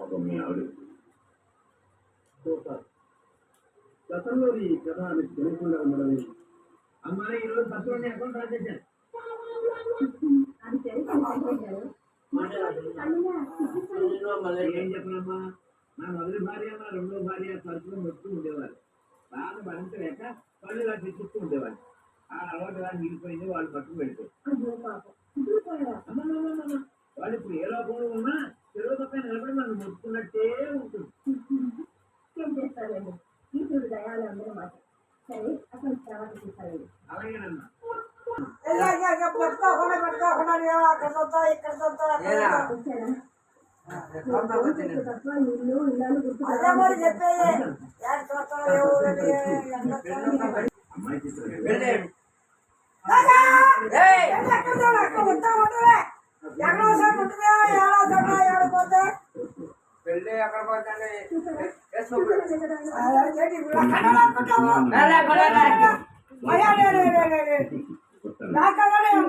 పాపం మీ ఆవిడ గతంలో ఈ కథ మీకు తెలియకుండా ఉండడం. అమ్మాయి ఈరోజు తత్వాన్ని అకౌంట్ రాసేసాను. ఏం చెప్పనమ్మా, నా మొదటి భార్య నా రెండో భార్య తరచుగా మొత్తూ ఉండేవారు. బాగా భరించలేక పళ్ళు ఇలా తెచ్చిస్తూ ఉండేవాళ్ళు. ఆ అలవాటు ఎలా మిగిలిపోయింది, వాళ్ళు పట్టుకు వెళ్ళిపోయి వాళ్ళు ఇప్పుడు ఏ లోపంలో ఉన్నా చెరువు పక్కన నిలబడి నన్ను మొత్తుకున్నట్టే ఉంటుంది. ఏం చేస్తానండి ఈశ్వరుడు దయాలు అందరూ మాట సరే అసలు తర్వాత చూస్తానండి. అలాగేనమ్మా. అమ్మాయి పెళ్ళి ఎక్కడ పోతుంది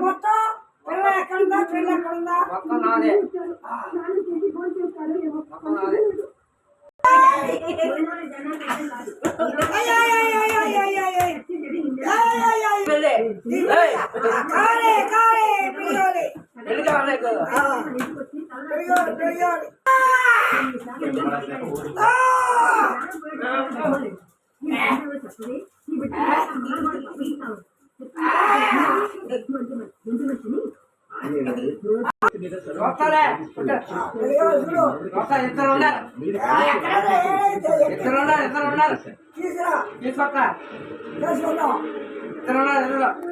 మొత్తం పిల్ల ఎక్కడుందా పిల్ల ఎక్కడుందా మొత్తం నాదే మొత్తం నాదే ఇద్దరు ఉన్నారు